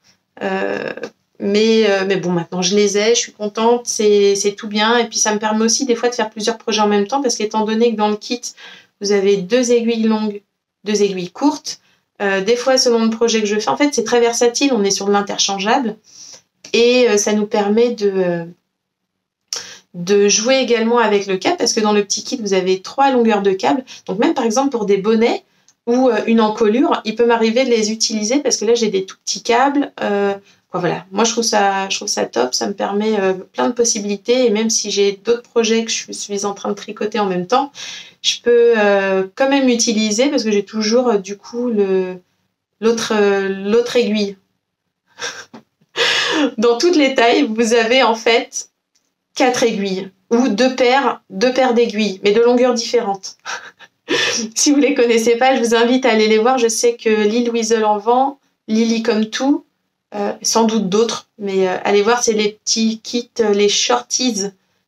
Mais bon, maintenant je les ai, je suis contente, c'est tout bien. Et puis ça me permet aussi des fois de faire plusieurs projets en même temps, parce qu'étant donné que dans le kit, vous avez 2 aiguilles longues, 2 aiguilles courtes, des fois selon le projet que je fais, en fait c'est très versatile, on est sur de l'interchangeable. Et ça nous permet de jouer également avec le câble, parce que dans le petit kit, vous avez 3 longueurs de câble. Donc même par exemple pour des bonnets ou une encolure, il peut m'arriver de les utiliser, parce que là j'ai des tout petits câbles. Voilà, moi je trouve ça top, ça me permet plein de possibilités, et même si j'ai d'autres projets que je suis en train de tricoter en même temps, je peux quand même utiliser, parce que j'ai toujours du coup l'autre aiguille. Dans toutes les tailles, vous avez en fait 4 aiguilles, ou 2 paires d'aiguilles, mais de longueurs différentes. Si vous les connaissez pas, je vous invite à aller les voir. Je sais que Lille Weasel en vend, Lily comme tout, sans doute d'autres, mais allez voir, c'est les petits kits, les shorties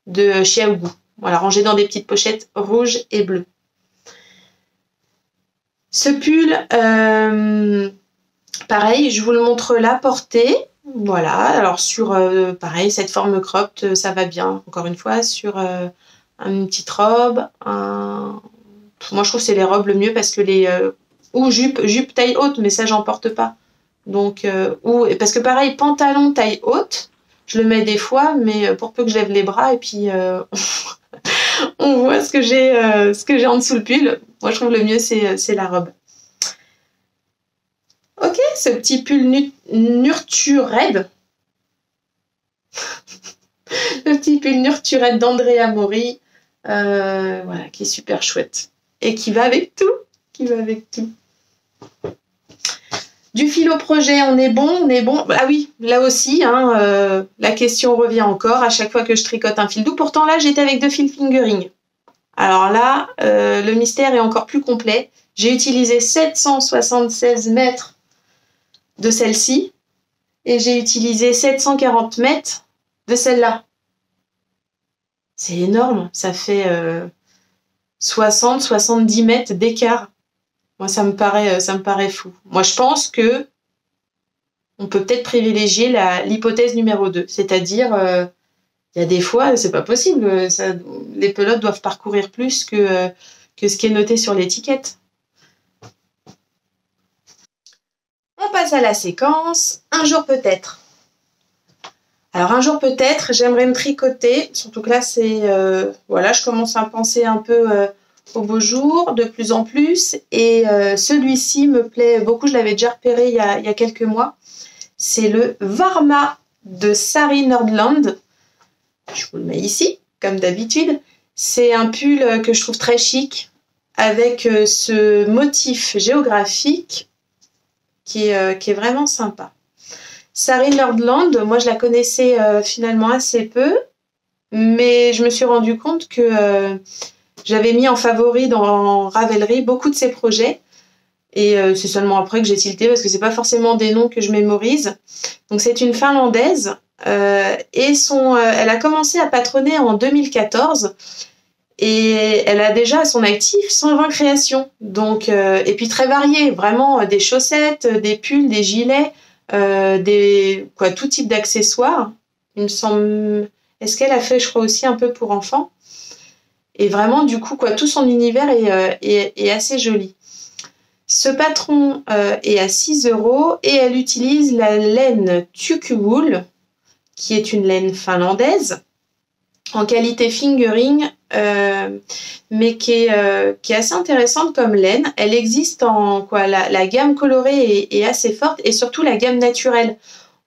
de Chiaogu. Voilà, rangés dans des petites pochettes rouges et bleues. Ce pull, pareil, je vous le montre là, porté. Voilà, alors sur, pareil, cette forme cropped, ça va bien. Encore une fois, sur une petite robe, moi je trouve que c'est les robes le mieux, parce que ou jupe taille haute, mais ça j'en porte pas. Donc, parce que pareil, pantalon taille haute, je le mets des fois, mais pour peu que je lève les bras, et puis on voit ce que j'ai en dessous le pull. Moi, je trouve le mieux, c'est la robe. Ok, ce petit pull Nurtured. Le petit pull Nurtured d'Andrea Mori, voilà, qui est super chouette. Et qui va avec tout. Du fil au projet, on est bon. Ah oui, là aussi, hein, la question revient encore à chaque fois que je tricote un fil doux. Pourtant, là, j'étais avec 2 fils fingering. Alors là, le mystère est encore plus complet. J'ai utilisé 776 mètres de celle-ci, et j'ai utilisé 740 mètres de celle-là. C'est énorme, ça fait 60-70 mètres d'écart. Moi, ça me paraît fou. Moi, je pense que on peut peut-être privilégier l'hypothèse numéro 2, c'est-à-dire, il y a des fois, c'est pas possible, les pelotes doivent parcourir plus que ce qui est noté sur l'étiquette. On passe à la séquence « Un jour peut-être ». Alors, un jour peut-être, j'aimerais me tricoter, surtout que là, voilà, je commence à penser un peu au beau jour, de plus en plus, et celui-ci me plaît beaucoup, je l'avais déjà repéré il y a quelques mois. C'est le Varma de Sari Nordland. Je vous le mets ici, comme d'habitude. C'est un pull que je trouve très chic, avec ce motif géographique qui est vraiment sympa. Sari Nordland, moi je la connaissais finalement assez peu, mais je me suis rendu compte que j'avais mis en favori dans Ravelry beaucoup de ses projets. Et c'est seulement après que j'ai tilté parce que c'est pas forcément des noms que je mémorise. Donc c'est une Finlandaise et elle a commencé à patronner en 2014 et elle a déjà à son actif 120 créations. Donc et puis très variées, vraiment des chaussettes, des pulls, des gilets, tout type d'accessoires. Il me semble. Est-ce qu'elle a fait, je crois aussi un peu pour enfants. Et vraiment du coup tout son univers est assez joli. Ce patron est à 6 € et elle utilise la laine Tukuwool, qui est une laine finlandaise, en qualité fingering, mais qui est assez intéressante comme laine. Elle existe en la gamme colorée est assez forte et surtout la gamme naturelle,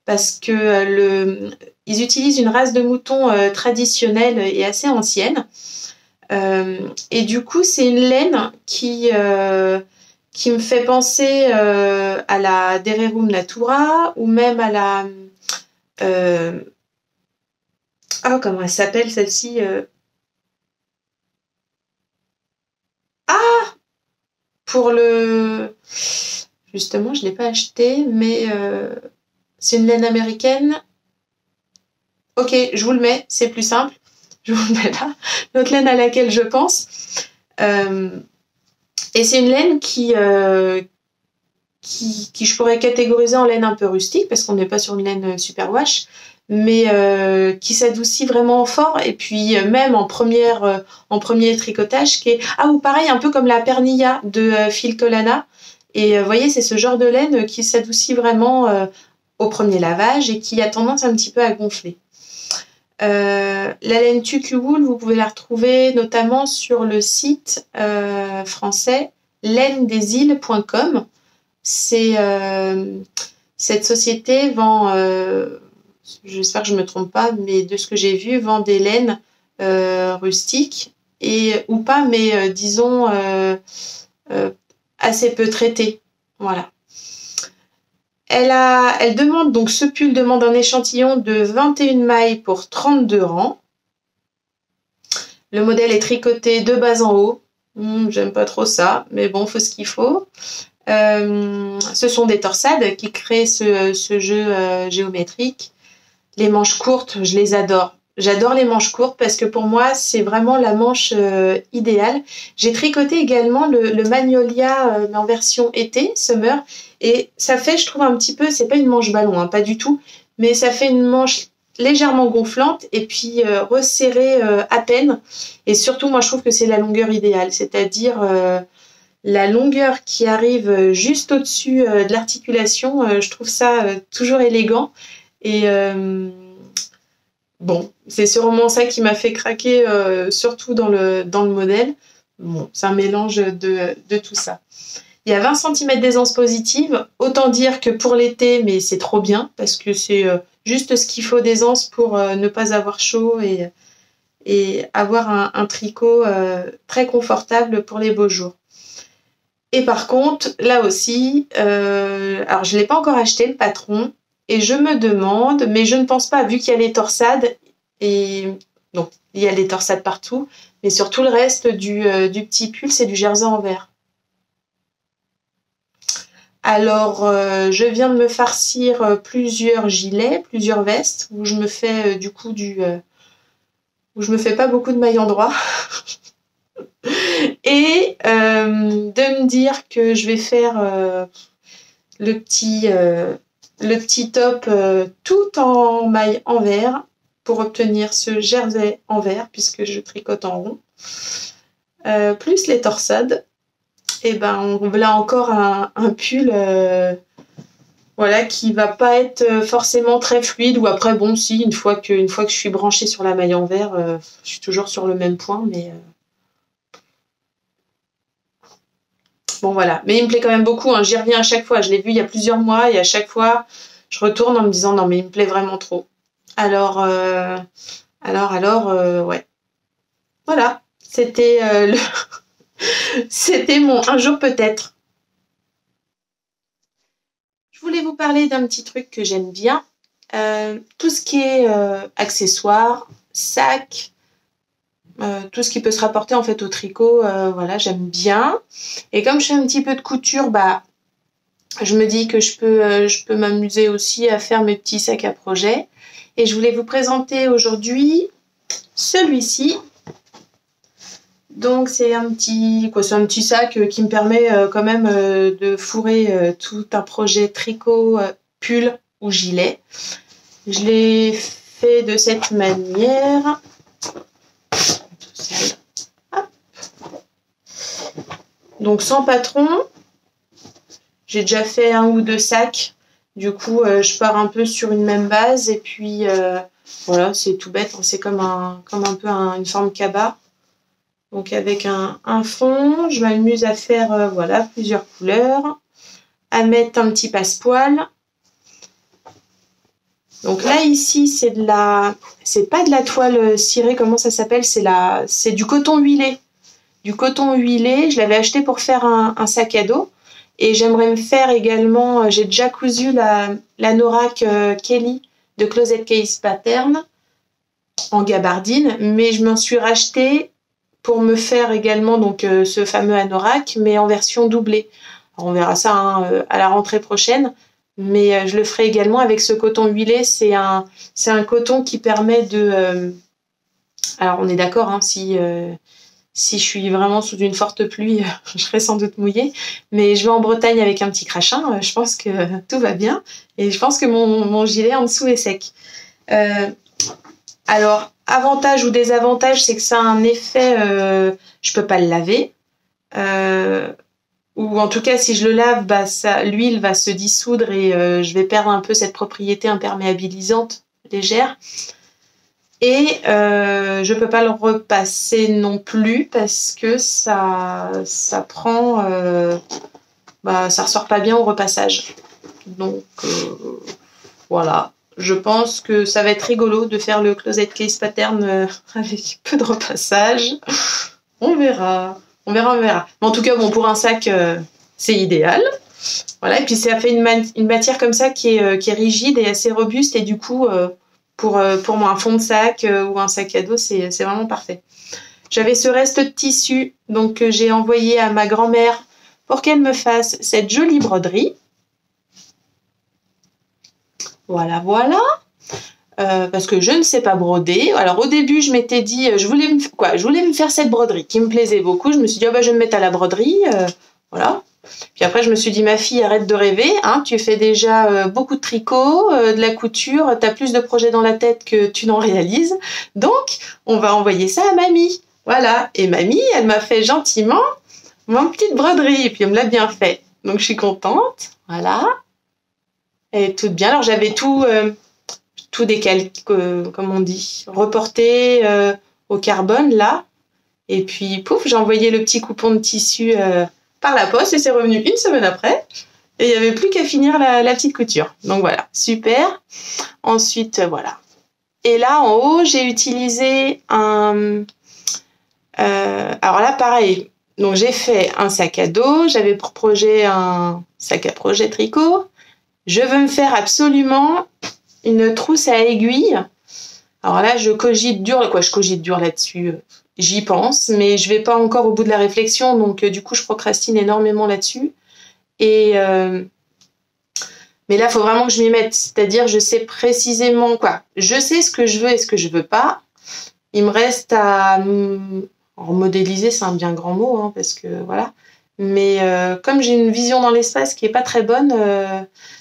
parce que ils utilisent une race de mouton traditionnelle et assez ancienne. Et du coup, c'est une laine qui me fait penser à la Dererum Natura ou même à la... comment elle s'appelle celle-ci pour le... Justement, je ne l'ai pas acheté, mais c'est une laine américaine. Ok, je vous le mets, c'est plus simple. Je vous le mets là. L'autre laine à laquelle je pense. Et c'est une laine qui je pourrais catégoriser en laine un peu rustique, parce qu'on n'est pas sur une laine superwash, mais qui s'adoucit vraiment fort, et puis même en premier tricotage, qui est... ou pareil, un peu comme la Pernilla de Phil Colana, et vous voyez, c'est ce genre de laine qui s'adoucit vraiment au premier lavage, et qui a tendance un petit peu à gonfler. La laine Tukuwool, vous pouvez la retrouver notamment sur le site français lainedesilles.com. Cette société vend, j'espère que je ne me trompe pas, mais de ce que j'ai vu, vend des laines rustiques ou pas, mais disons assez peu traitées. Voilà. Elle demande, donc ce pull demande un échantillon de 21 mailles pour 32 rangs. Le modèle est tricoté de bas en haut. J'aime pas trop ça, mais bon, faut ce qu'il faut. Ce sont des torsades qui créent ce jeu géométrique. Les manches courtes, je les adore. J'adore les manches courtes parce que pour moi, c'est vraiment la manche idéale. J'ai tricoté également le Magnolia mais en version été, summer. Et ça fait, je trouve un petit peu, c'est pas une manche ballon, hein, pas du tout, mais ça fait une manche légèrement gonflante et puis resserrée à peine. Et surtout, moi, je trouve que c'est la longueur idéale, c'est-à-dire la longueur qui arrive juste au-dessus de l'articulation. Je trouve ça toujours élégant. Et bon, c'est sûrement ça qui m'a fait craquer, surtout dans le modèle. Bon, c'est un mélange de tout ça. Il y a 20 cm d'aisance positive, autant dire que pour l'été, mais c'est trop bien, parce que c'est juste ce qu'il faut d'aisance pour ne pas avoir chaud et avoir un tricot très confortable pour les beaux jours. Et par contre, là aussi, alors je ne l'ai pas encore acheté, le patron, et je me demande, mais je ne pense pas, vu qu'il y a les torsades, et donc il y a les torsades partout, mais sur tout le reste du petit pull, c'est du jersey en vert. Alors, je viens de me farcir plusieurs gilets, plusieurs vestes, où je me fais où je me fais pas beaucoup de mailles endroit. Et de me dire que je vais faire le petit top tout en maille en vert pour obtenir ce jersey en vert, puisque je tricote en rond, plus les torsades. Et ben voilà encore un pull voilà, qui va pas être forcément très fluide, ou après bon si une fois que je suis branchée sur la maille en vert, je suis toujours sur le même point, mais bon voilà. Mais il me plaît quand même beaucoup, hein. J'y reviens à chaque fois, je l'ai vu il y a plusieurs mois et à chaque fois je retourne en me disant non mais il me plaît vraiment trop. Alors ouais, voilà, c'était c'était mon un jour peut-être. voulais vous parler d'un petit truc que j'aime bien. Tout ce qui est accessoires, sacs, tout ce qui peut se rapporter en fait au tricot, voilà, j'aime bien. Et comme je fais un petit peu de couture, bah, je me dis que je peux m'amuser aussi à faire mes petits sacs à projet. Et je voulais vous présenter aujourd'hui celui-ci. Donc c'est un petit sac qui me permet quand même de fourrer tout un projet tricot, pull ou gilet. Je l'ai fait de cette manière. Hop. Donc sans patron. J'ai déjà fait 1 ou 2 sacs. Du coup, je pars un peu sur une même base. Et puis, voilà, c'est tout bête. Hein, c'est comme un peu une forme cabas. Donc, avec un fond, je m'amuse à faire voilà, plusieurs couleurs. À mettre un petit passepoil. Donc là, ici, c'est pas de la toile cirée, comment ça s'appelle? C'est du coton huilé. Du coton huilé, je l'avais acheté pour faire un sac à dos. Et j'aimerais me faire également, j'ai déjà cousu la Norak Kelly de Closet Case Pattern en gabardine, mais je m'en suis racheté pour me faire également donc ce fameux anorak, mais en version doublée. Alors, on verra ça hein, à la rentrée prochaine, mais je le ferai également avec ce coton huilé. C'est un coton qui permet de... alors on est d'accord, hein, si je suis vraiment sous une forte pluie, je serai sans doute mouillée. Mais je vais en Bretagne avec un petit crachin. Je pense que tout va bien. Et je pense que mon gilet en dessous est sec. Alors, avantage ou désavantage, c'est que ça a un effet... je peux pas le laver. Ou en tout cas, si je le lave, bah, l'huile va se dissoudre et je vais perdre un peu cette propriété imperméabilisante légère. Et je peux pas le repasser non plus parce que ça prend, ça ressort pas bien au repassage. Donc voilà, je pense que ça va être rigolo de faire le Closet Case Pattern avec peu de repassage. On verra. Mais en tout cas, bon, pour un sac, c'est idéal. Voilà, et puis ça fait une matière comme ça qui est rigide et assez robuste et du coup... pour moi, un fond de sac ou un sac à dos, c'est vraiment parfait. J'avais ce reste de tissu, donc j'ai envoyé à ma grand-mère pour qu'elle me fasse cette jolie broderie. Voilà, voilà. Parce que je ne sais pas broder. Alors au début, je m'étais dit, je voulais me faire cette broderie qui me plaisait beaucoup. Je me suis dit, oh, bah, je vais me mettre à la broderie. Voilà. Puis après, je me suis dit, ma fille, arrête de rêver. Hein, tu fais déjà beaucoup de tricot, de la couture. Tu as plus de projets dans la tête que tu n'en réalises. Donc, on va envoyer ça à mamie. Voilà. Et mamie, elle m'a fait gentiment mon petite broderie. Et puis, elle me l'a bien fait. Donc, je suis contente. Voilà. Elle est toute bien. Alors, j'avais tout décalqué, comme on dit, reporté au carbone, là. Et puis, pouf, j'ai envoyé le petit coupon de tissu... par la poste et c'est revenu 1 semaine après et il n'y avait plus qu'à finir la petite couture. Donc voilà, super. Ensuite, voilà. Et là, en haut, j'ai utilisé alors là, pareil. Donc j'ai fait un sac à dos. J'avais pour projet un sac à projet tricot. Je veux me faire absolument une trousse à aiguilles. Alors là, je cogite dur là-dessus. J'y pense, mais je vais pas encore au bout de la réflexion, donc du coup, je procrastine énormément là-dessus. Et mais là, il faut vraiment que je m'y mette. C'est-à-dire, je sais précisément quoi. Je sais ce que je veux et ce que je veux pas. Il me reste à modéliser, c'est un bien grand mot, hein, parce que voilà. Mais comme j'ai une vision dans l'espace qui est pas très bonne,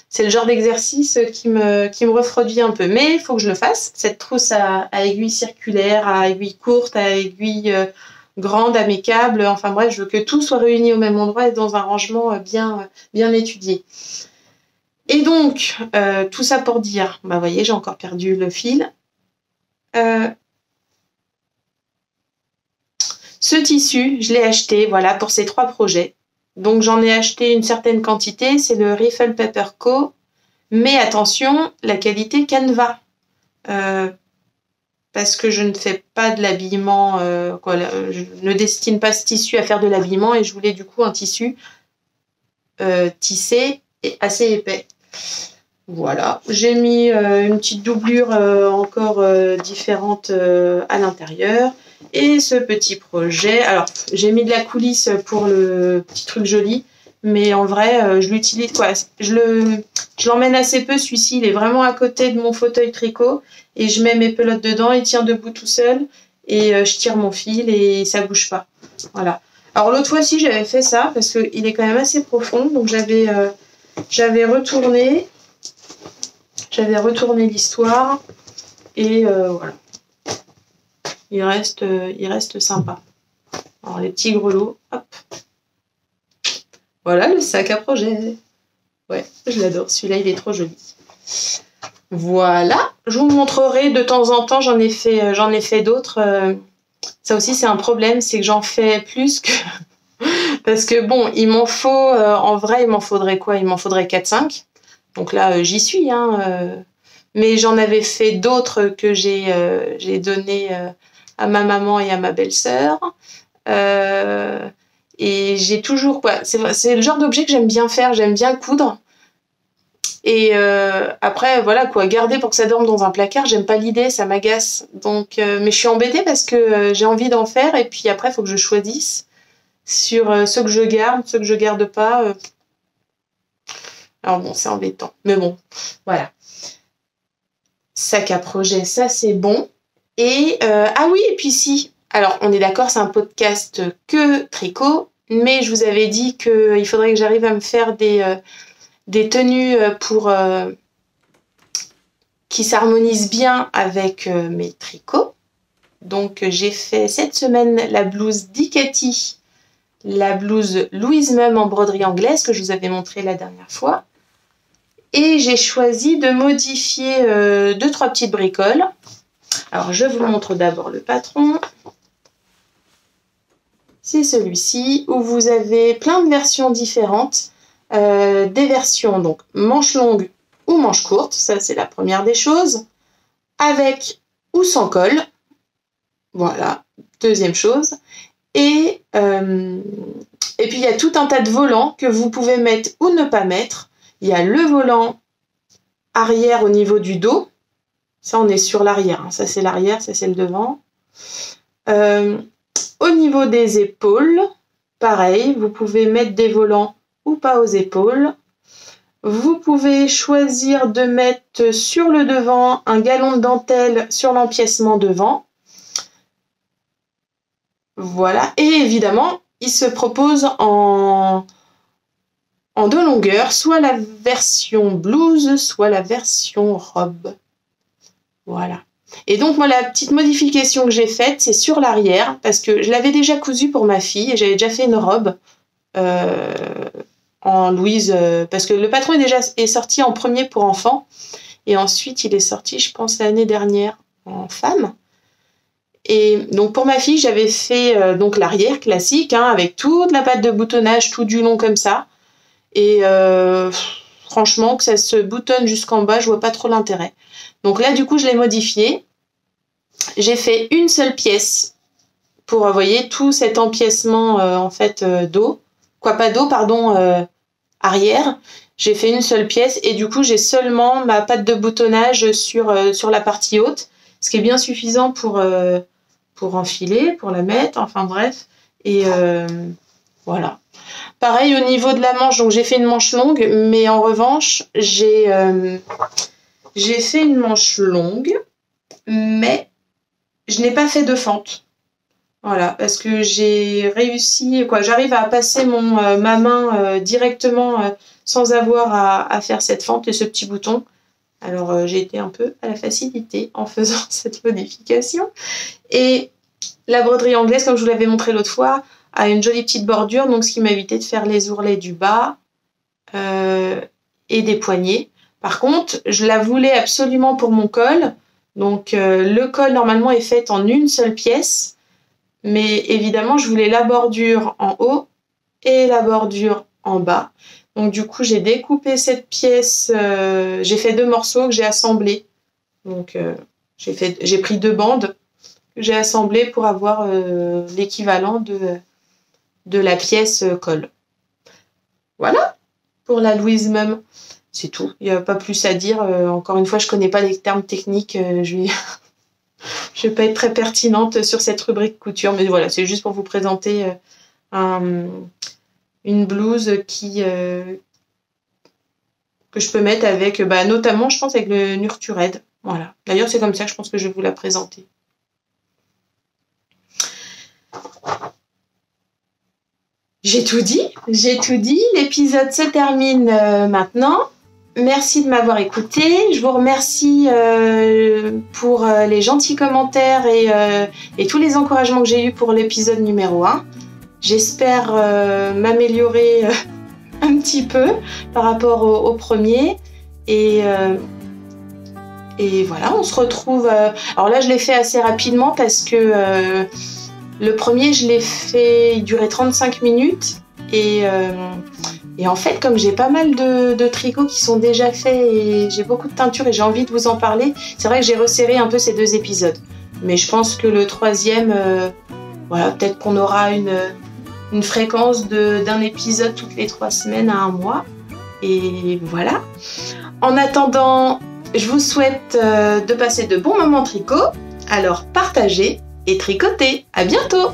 c'est le genre d'exercice qui me refroidit un peu. Mais il faut que je le fasse. Cette trousse à aiguilles circulaires, à aiguilles courtes, à aiguilles grandes, à mes câbles. Enfin bref, je veux que tout soit réuni au même endroit et dans un rangement bien étudié. Et donc, tout ça pour dire, bah voyez, j'ai encore perdu le fil. Ce tissu, je l'ai acheté, voilà, pour ces 3 projets. Donc, j'en ai acheté une certaine quantité. C'est le Riffle Paper Co. Mais attention, la qualité Canva. Parce que je ne fais pas de l'habillement, je ne destine pas ce tissu à faire de l'habillement et je voulais du coup un tissu tissé et assez épais. Voilà, j'ai mis une petite doublure encore différente à l'intérieur. Et ce petit projet, alors j'ai mis de la coulisse pour le petit truc joli, mais en vrai, je l'utilise quoi. Je l'emmène assez peu, celui-ci, il est vraiment à côté de mon fauteuil tricot, et je mets mes pelotes dedans, il tient debout tout seul, et je tire mon fil et ça bouge pas. Voilà. Alors l'autre fois-ci, j'avais fait ça, parce qu'il est quand même assez profond, donc j'avais retourné l'histoire, et voilà. Il reste sympa. Alors les petits grelots, hop. Voilà le sac à projet. Ouais, je l'adore. Celui-là, il est trop joli. Voilà. Je vous montrerai de temps en temps. J'en ai fait d'autres. Ça aussi, c'est un problème, c'est que j'en fais plus que. Parce que bon, il m'en faut. En vrai, il m'en faudrait quoi? Il m'en faudrait 4-5. Donc là, j'y suis. Mais j'en avais fait d'autres que j'ai donné à ma maman et à ma belle-sœur. Et j'ai toujours quoi. C'est le genre d'objet que j'aime bien faire. J'aime bien coudre. Et après, voilà quoi, garder pour que ça dorme dans un placard, j'aime pas l'idée, ça m'agace. Donc, mais je suis embêtée parce que j'ai envie d'en faire et puis après, il faut que je choisisse sur ceux que je garde pas. Alors bon, c'est embêtant. Mais bon, voilà. Sac à projet, ça c'est bon. Et ah oui, et puis si. Alors, on est d'accord, c'est un podcast que tricot, mais je vous avais dit qu'il faudrait que j'arrive à me faire des tenues pour qui s'harmonisent bien avec mes tricots. Donc j'ai fait cette semaine la blouse Dicati, la blouse Louise Mum en broderie anglaise que je vous avais montré la dernière fois. Et j'ai choisi de modifier 2-3 petites bricoles. Alors je vous montre d'abord le patron. C'est celui-ci où vous avez plein de versions différentes. Des versions donc manches longues ou manches courtes, ça c'est la première des choses, avec ou sans col, voilà, deuxième chose, et puis il y a tout un tas de volants que vous pouvez mettre ou ne pas mettre. Il y a le volant arrière au niveau du dos, ça on est sur l'arrière, ça c'est l'arrière, ça c'est le devant. Au niveau des épaules, pareil, vous pouvez mettre des volants ou pas aux épaules. Vous pouvez choisir de mettre sur le devant un galon de dentelle sur l'empiècement devant. Voilà. Et évidemment, il se propose en 2 longueurs, soit la version blouse, soit la version robe. Voilà. Et donc, moi, la petite modification que j'ai faite, c'est sur l'arrière, parce que je l'avais déjà cousu pour ma fille, et j'avais déjà fait une robe. En Louise, parce que le patron est sorti en premier pour enfants, et ensuite il est sorti, je pense, l'année dernière en femme. Et donc pour ma fille, j'avais fait donc l'arrière classique, avec toute la patte de boutonnage tout du long comme ça. Et franchement, que ça se boutonne jusqu'en bas, je vois pas trop l'intérêt. Donc là, du coup, je l'ai modifié. J'ai fait une seule pièce pour, vous voyez, tout cet empiècement en fait dos. Quoi, pas dos, pardon, arrière. J'ai fait une seule pièce et du coup, j'ai seulement ma patte de boutonnage sur la partie haute, ce qui est bien suffisant pour enfiler, pour la mettre, enfin bref. Et voilà. Pareil au niveau de la manche, donc j'ai fait une manche longue, mais en revanche, j'ai fait une manche longue, mais je n'ai pas fait de fente. Voilà, parce que j'ai réussi, j'arrive à passer ma main directement sans avoir à faire cette fente et ce petit bouton. Alors j'ai été un peu à la facilité en faisant cette modification. Et la broderie anglaise, comme je vous l'avais montré l'autre fois, a une jolie petite bordure, donc ce qui m'a évité de faire les ourlets du bas et des poignets. Par contre, je la voulais absolument pour mon col. Donc le col normalement est fait en une seule pièce. Mais évidemment, je voulais la bordure en haut et la bordure en bas. Donc du coup, j'ai découpé cette pièce, j'ai fait 2 morceaux que j'ai assemblés. Donc j'ai pris 2 bandes que j'ai assemblées pour avoir l'équivalent de la pièce col. Voilà pour la Louise Mum. c'est tout. Il n'y a pas plus à dire. Encore une fois, je connais pas les termes techniques. Je vais pas être très pertinente sur cette rubrique couture, mais voilà, c'est juste pour vous présenter une blouse que je peux mettre avec, notamment, je pense, avec le Nurtured. Voilà. D'ailleurs, c'est comme ça que je pense que je vais vous la présenter. J'ai tout dit. L'épisode se termine maintenant. Merci de m'avoir écouté. Je vous remercie pour les gentils commentaires et tous les encouragements que j'ai eus pour l'épisode numéro 1. J'espère m'améliorer un petit peu par rapport au premier. Et voilà, on se retrouve... alors là, je l'ai fait assez rapidement parce que le premier, je l'ai fait... Il durait 35 minutes. Et en fait, comme j'ai pas mal de tricots qui sont déjà faits et j'ai beaucoup de teinture et j'ai envie de vous en parler, c'est vrai que j'ai resserré un peu ces 2 épisodes. Mais je pense que le troisième, voilà, peut-être qu'on aura une fréquence d'un épisode toutes les 3 semaines à 1 mois. Et voilà. En attendant, je vous souhaite de passer de bons moments tricot. Alors partagez et tricotez. À bientôt!